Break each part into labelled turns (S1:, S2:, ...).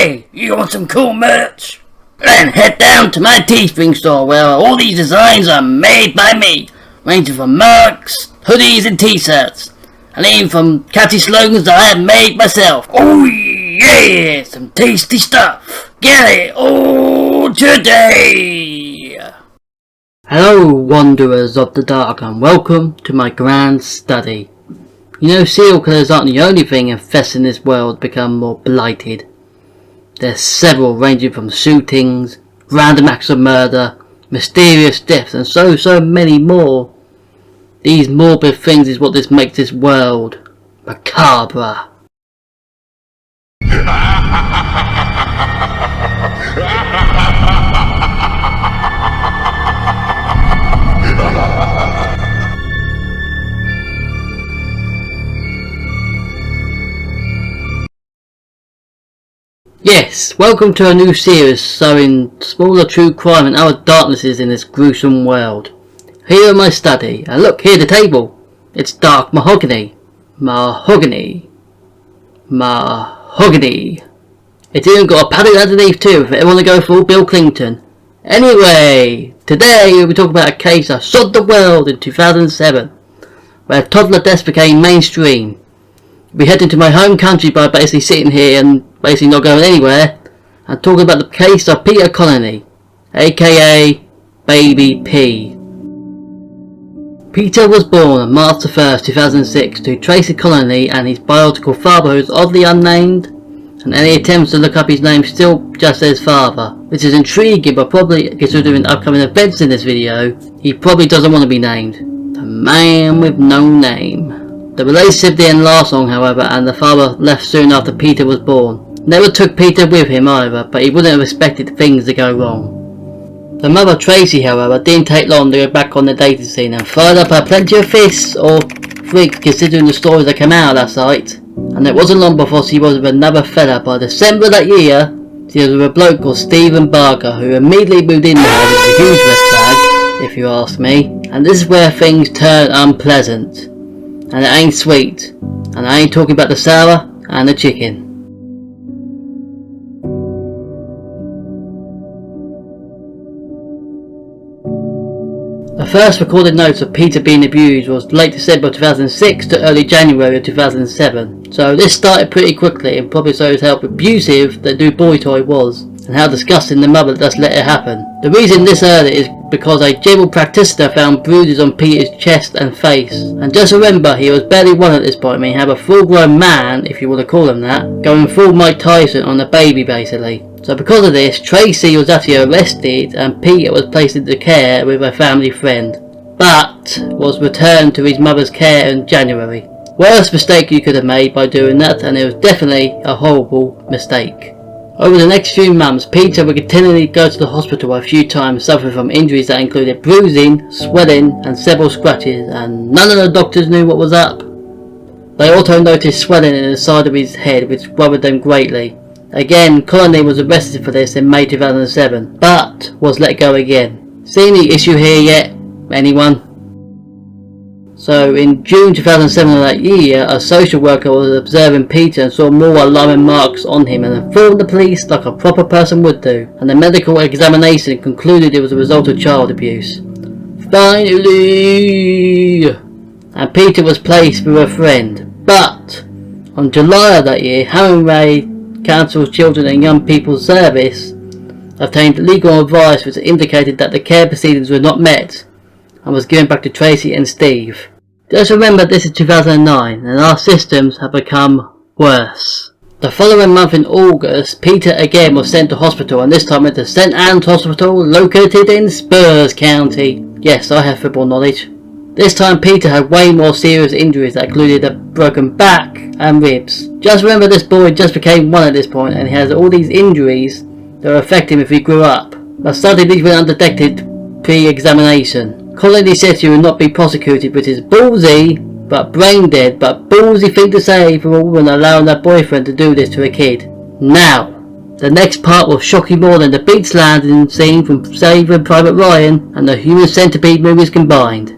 S1: Hey, you want some cool merch? Then head down to my Teespring store where all these designs are made by me, ranging from mugs, hoodies and t-shirts, and even from catchy slogans that I have made myself. Oh yeah, some tasty stuff. Get it all today.
S2: Hello wanderers of the dark and welcome to my grand study. You know, serial killers aren't the only thing infesting this world become more blighted. There's several ranging from shootings, random acts of murder, mysterious deaths and so many more. These morbid things is what makes this world macabre. Yes, welcome to a new series showing smaller true crime and other darknesses in this gruesome world. Here in my study, and look, here the table. It's dark mahogany. Mahogany. It's even got a padding underneath too, if you want to go full Bill Clinton. Anyway, today we'll be talking about a case that shocked the world in 2007, where toddler deaths became mainstream. We head into my home country by basically sitting here and basically not going anywhere and talking about the case of Peter Connelly, aka Baby P. Peter was born on March 1st, 2006 to Tracy Connelly and his biological father, who is oddly unnamed, and any attempts to look up his name still just says father, which is intriguing, but probably considering upcoming events in this video, he probably doesn't want to be named. The man with no name. The relationship didn't last long, however, and the father left soon after Peter was born. Never took Peter with him either, but he wouldn't have expected things to go wrong. The mother Tracy, however, didn't take long to go back on the dating scene and fired up her plenty of fists, or freaks considering the stories that came out of that site. And it wasn't long before she was with another fella. By December that year, she was with a bloke called Stephen Barker, who immediately moved in there, which is a huge red flag, if you ask me. And this is where things turn unpleasant. And it ain't sweet. And I ain't talking about the sour and the chicken. The first recorded notes of Peter being abused was late December 2006 to early January 2007. So this started pretty quickly and probably shows how abusive the new boy toy was and how disgusting the mother just let it happen. The reason this early is because a general practitioner found bruises on Peter's chest and face. And just remember, he was barely one at this point. I mean, have a full grown man, if you want to call him that, going full Mike Tyson on the baby basically. So because of this, Tracy was actually arrested and Peter was placed into care with a family friend, but was returned to his mother's care in January. Worst mistake you could have made by doing that, and it was definitely a horrible mistake. Over the next few months, Peter would continually go to the hospital a few times, suffering from injuries that included bruising, swelling and several scratches, and none of the doctors knew what was up. They also noticed swelling in the side of his head, which worried them greatly. Again, Connelly was arrested for this in May 2007, but was let go again. See any issue here yet? Anyone? So in June 2007 of that year, a social worker was observing Peter and saw more alarming marks on him and informed the police like a proper person would do, and the medical examination concluded it was a result of child abuse. Finally! And Peter was placed with a friend. But on July of that year, Hammond Ray Council's Children and Young People's Service obtained legal advice which indicated that the care proceedings were not met and was given back to Tracy and Steve. Just remember, this is 2009 and our systems have become worse. The following month in August, Peter again was sent to hospital, and this time went to St. Anne's Hospital located in Spurs County. Yes, I have football knowledge. This time Peter had way more serious injuries that included a broken back and ribs. Just remember, this boy just became one at this point and he has all these injuries that will affect him if he grew up. But sadly these went undetected pre-examination. Connelly said he would not be prosecuted, which is ballsy, but brain dead, but ballsy thing to say for a woman allowing her boyfriend to do this to a kid. Now, the next part will shock you more than the beach landing scene from Saving Private Ryan and the Human Centipede movies combined.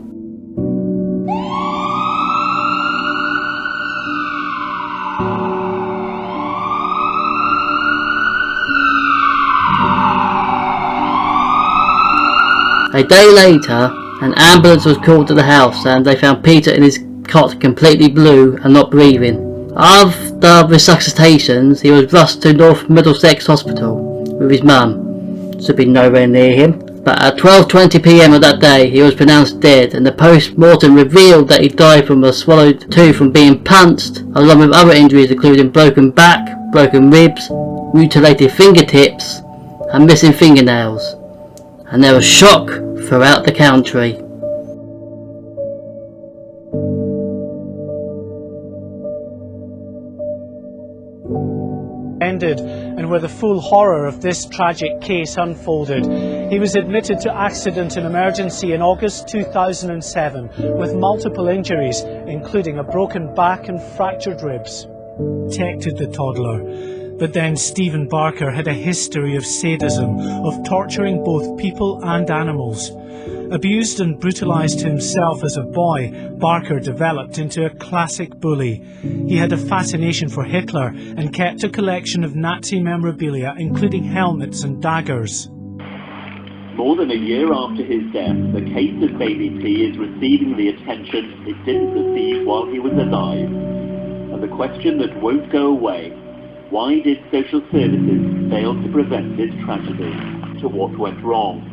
S2: A day later, an ambulance was called to the house and they found Peter in his cot completely blue and not breathing. After resuscitations, he was rushed to North Middlesex Hospital with his mum. Should be nowhere near him. But at 12:20 PM of that day, he was pronounced dead, and the post-mortem revealed that he died from a swallowed tooth from being punched, along with other injuries including broken back, broken ribs, mutilated fingertips, and missing fingernails. And there was shock throughout the country.
S3: Ended, and where the full horror of this tragic case unfolded. He was admitted to accident and emergency in August 2007 with multiple injuries, including a broken back and fractured ribs. Protected the toddler, but then Stephen Barker had a history of sadism, of torturing both people and animals. Abused and brutalised himself as a boy, Barker developed into a classic bully. He had a fascination for Hitler and kept a collection of Nazi memorabilia, including helmets and daggers.
S4: More than a year after his death, the case of Baby P is receiving the attention it didn't receive while he was alive. And the question that won't go away: why did social services fail to prevent this tragedy? To what went wrong?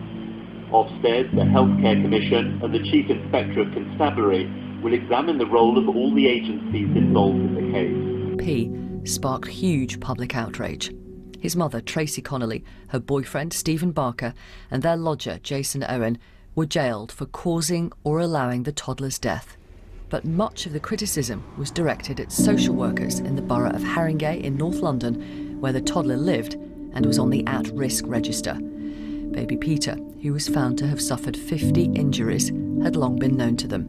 S4: Ofsted, the Healthcare Commission and the Chief Inspector of Constabulary will examine the role of all the agencies involved in the case.
S5: P sparked huge public outrage. His mother, Tracy Connelly, her boyfriend, Stephen Barker, and their lodger, Jason Owen, were jailed for causing or allowing the toddler's death. But much of the criticism was directed at social workers in the borough of Haringey in North London, where the toddler lived and was on the at-risk register. Baby Peter, who was found to have suffered 50 injuries, had long been known to them.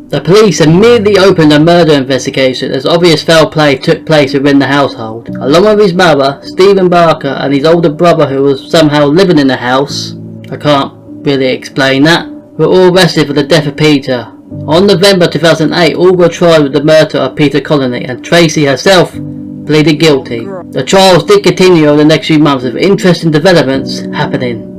S2: The police immediately opened a murder investigation as obvious foul play took place within the household. Along with his mother, Stephen Barker, and his older brother who was somehow living in the house, I can't really explain that, were all arrested for the death of Peter. On November 2008, all were tried with the murder of Peter Connelly, and Tracy herself pleaded guilty. The trials did continue over the next few months with interesting developments happening.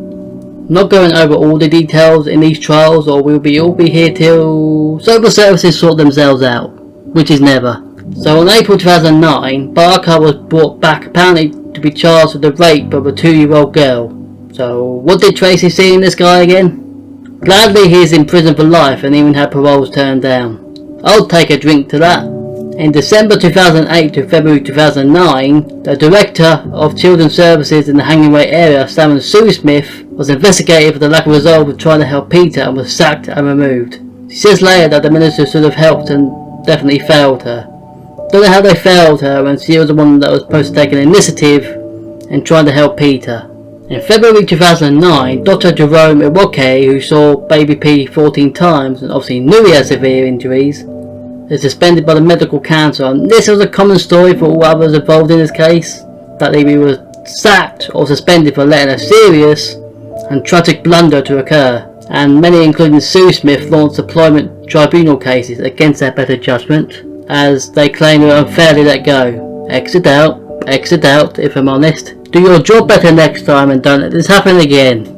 S2: Not going over all the details in these trials, or we'll all be here till social services sort themselves out, which is never. So in April 2009, Barker was brought back apparently to be charged with the rape of a 2-year-old girl. So what did Tracy see in this guy again? Gladly he is in prison for life and even had paroles turned down. I'll take a drink to that. In December 2008 to February 2009, the Director of Children's Services in the Hangingway area, Sharon Sue Smith, was investigated for the lack of resolve of trying to help Peter and was sacked and removed. She says later that the minister should have helped and definitely failed her. Don't know how they failed her when she was the one that was supposed to take an initiative in trying to help Peter. In February 2009, Dr. Jerome Iwoke, who saw Baby P 14 times and obviously knew he had severe injuries, is suspended by the medical council, and this was a common story for all others involved in this case, that they were sacked or suspended for letting a serious and tragic blunder to occur, and many including Sue Smith launched employment tribunal cases against their better judgment, as they claim they were unfairly let go. Exit out, if I'm honest. Do your job better next time and don't let this happen again.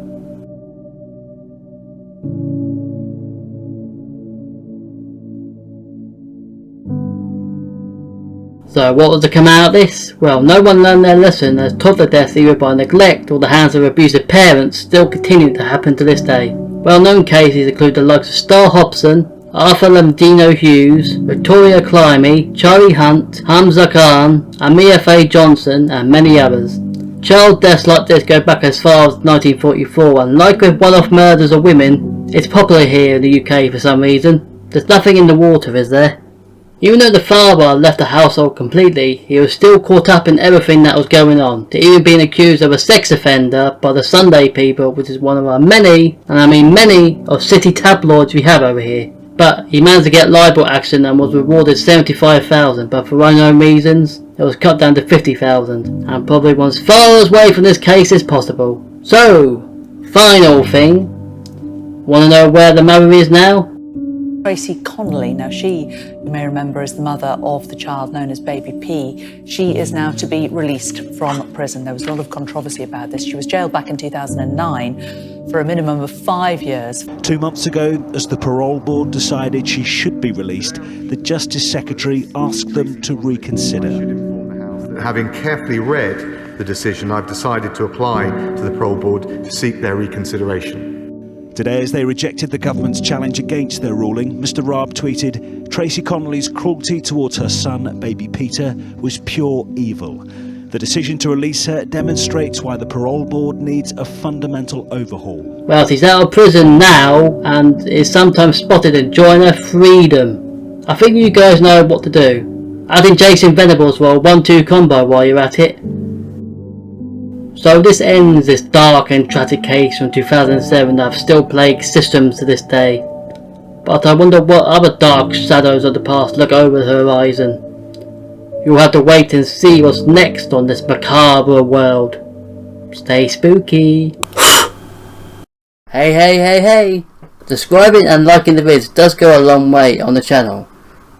S2: So what was to come out of this? Well, no one learned their lesson, as toddler deaths either by neglect or the hands of abusive parents still continue to happen to this day. Well-known cases include the likes of Star Hobson, Arthur Lamdino Hughes, Victoria Climie, Charlie Hunt, Hamza Khan, Amia Faye Johnson, and many others. Child deaths like this go back as far as 1944, and like with one-off murders of women, it's popular here in the UK for some reason. There's nothing in the water, is there? Even though the father left the household completely, he was still caught up in everything that was going on, to even being accused of a sex offender by the Sunday People, which is one of our many, and I mean many, of city tabloids we have over here. But he managed to get libel action and was rewarded $75,000, but for unknown reasons, it was cut down to $50,000, and probably wants as far away from this case as possible. So, final thing, wanna know where the mother is now?
S6: Tracy Connelly, now she, you may remember, is the mother of the child known as Baby P. She is now to be released from prison. There was a lot of controversy about this. She was jailed back in 2009 for a minimum of 5 years.
S7: 2 months ago, as the parole board decided she should be released, the Justice Secretary asked them to reconsider.
S8: Having carefully read the decision, I've decided to apply to the parole board to seek their reconsideration.
S7: Today, as they rejected the government's challenge against their ruling, Mr Raab tweeted, "Tracy Connelly's cruelty towards her son, baby Peter, was pure evil. The decision to release her demonstrates why the parole board needs a fundamental overhaul."
S2: Well, she's out of prison now and is sometimes spotted enjoying her freedom. I think you guys know what to do. Add in Jason Venables for a 1-2 combo while you're at it. So this ends this dark and tragic case from 2007 that have still plagued systems to this day. But I wonder what other dark shadows of the past look over the horizon. You'll have to wait and see what's next on this macabre world. Stay spooky. Hey. Subscribing and liking the vids does go a long way on the channel.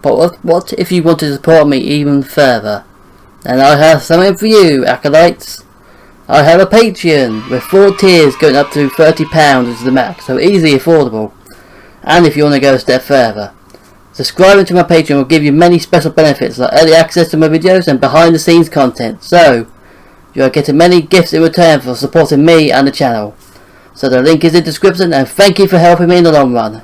S2: But what if you want to support me even further? Then I have something for you, acolytes. I have a Patreon with 4 tiers going up to £30 is the max, so easily affordable. And if you want to go a step further, subscribing to my Patreon will give you many special benefits like early access to my videos and behind the scenes content, so you are getting many gifts in return for supporting me and the channel. So the link is in the description, and thank you for helping me in the long run.